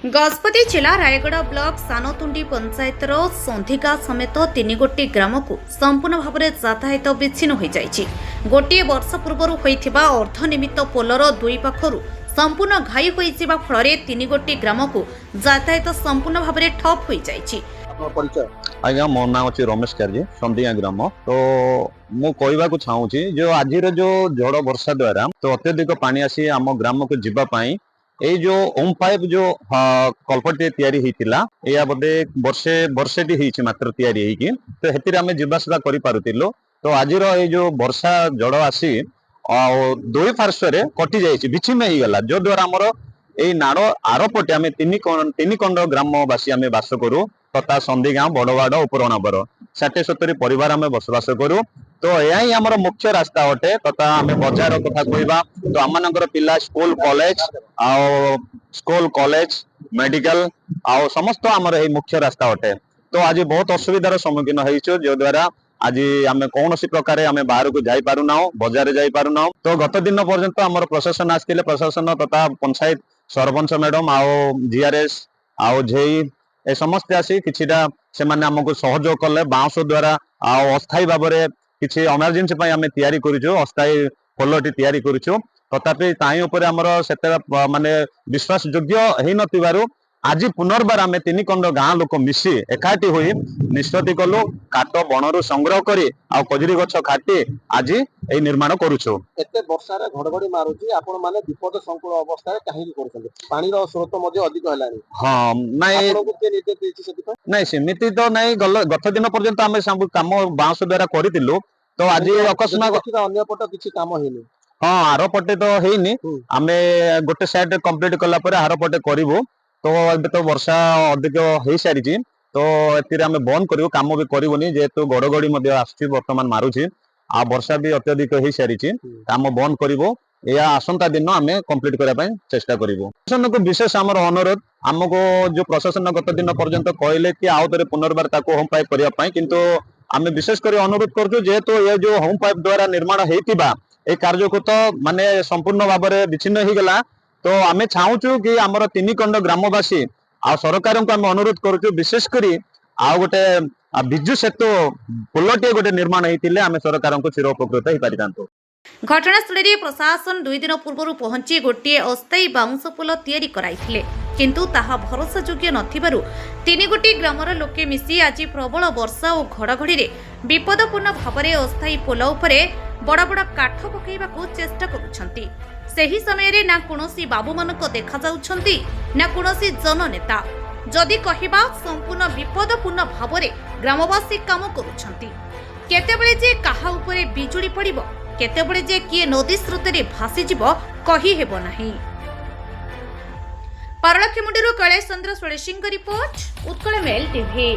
गजपति जिला रायगढ़ ब्लॉक सानतुंडी पंचायतर संधिका समेत 3 गोटी ग्राम को संपूर्ण भाव में यातायात विच्छिन्न हो जाइछि। गोटे वर्ष पूर्व होइथिबा अर्धनिर्मित पोलर दुई पाखरु संपूर्ण घाई होइजिबा फल 3 गोटी ग्राम को यातायात संपूर्ण भाव में ठप हो जाइछि। आज्ञा मो नाम अच्छे रमेश कार्जी संधिया ग्राम। तो मु कहवा को चाहूँगी जो आज जो झड़ वर्षा द्वारा तो अत्यधिक पानी आसी आम ग्राम को जीवा पाई ये जो होम पाइप जो कल्पट तैयारी होता या बोधे वर्षे मात्र तैयारी होगी तो हेतिर आम जावासवा करूँ। तो आज ये जो वर्षा जड़ आसी दुई पार्श्व कटि जाइए विच्छिन्न हो गला जो द्वारा आमर यही नाड़ आरपटे आम तीन कंड ग्रामवासी आम बास करूँ तथा संधि गाँव बड़वाड़ उपरणाबर 60-70 परिवार आम बसवास करूँ। तो यही आम मुख्य रास्ता अटे तथा आम बजार कथा कहवा तो आम पिला स्कूल कॉलेज मेडिकल आउ समस्त आमर यही मुख्य रास्ता अटे। तो आज बहुत असुविधार सम्मुखीन होइछु जो द्वारा आज आम कौन प्रकार आम बाहर को जाई पारुना बजार जाई पारुना। तो गत दिन पर्यंत आम प्रशासन आसते प्रशासन तथा पंचायत सरपंच मैडम आओ जीआरएस आओ जेई ए समस्ते आसी किछिटा से माने हमको सहयोग कले बाउंस द्वारा आओ अस्थायी भाव में किसी इमरजेंसी आम तैयारी करूँ अस्थायी पोलटी तैयारी करूँ। तथापि ताई उपर आमर से माने विश्वास योग्य हो नथिबारु आज पुनर्बार आम 3 कंड गाँ लोक मिसी एकाठी हुई निष्पत्ति कलु काट बणरू संग्रह करी आ कजरी गछ काटी आज ए निर्माण करूछु। एते वर्षा रे घड़घड़ी मारुची आपण माने विपद संकुल अवस्था रे काहे करछन पानी रो स्रोत मध्ये अधिक हलानी। हां नाइ आपण को के निर्देश देछि सेति नाइ सेमिति तो नाइ गत दिन पर्यंत आम सब काम बांस द्वारा करितिलु। तो आज अकस्मात अन्य पट किछि काम हेनी। हाँ आर पटे तो हेनी आम गोटे साइड कंप्लीट कला परे आर पटे करिवो। तो अबे तो वर्षा अधिक हो सारी तो एम बंद करूँ काम भी करूनी जेहेतु घड़घड़ी बर्तमान मारुची आ वर्षा भी अत्यधिक हो सारी काम बंद करूँ या आसंता दिन आम कंप्लीट करने चेष्टा करूँ। प्रशासन को विशेष आमर अनुरोध आमको जो प्रशासन गत दिन पर्यंत कहले कि आउ थे पुनर्बार होम पाइप करने किंतु आम विशेष कर अनुरोध करूँ जेहेतु ये जो होम पाइप द्वारा निर्माण होता ये कार्य को तो माने संपूर्ण भाव में विच्छिन्न हो गला। तो आम चाहूँ कि आमर 3 कंड ग्रामवासी आ सरकार को आम अनुरोध करूँ विशेष करी आ गोटे विजु सेतु पोलटे गोटे निर्माण होते आम सरकार को चिर उपकृत हो पारि था। घटनास्थल प्रशासन 2 दिन पूर्व पहुंची गोटे अस्थायी बाउंस पोल तैयारी कराइथिले किंतु ताहा भरोसा योग्य नथिबारु 3 गोटी ग्रामर लोके मिसी आज प्रबल वर्षा और घड़घड़ी रे विपदपूर्ण भाव में अस्थायी पोल उपरे बड़ बड़ काठ पकाइबाकू चेष्टा करुछंती। सेही समय रे ना कोनोसी बाबू मानक देखा जाउछंती ना कोनोसी जननेता जदि कहिबा संपूर्ण विपदपूर्ण भाव में ग्रामवासी काम करुछंती। केतेबेले जे काहा उपरे बिजुली पड़िबो केतेबेले जे किए नदी स्रोत रे भासी जिवो कहि हेबो नाही। पारलाखेमुंडीरू Kailash Chandra सोळेसिंग report Utkal mail TV.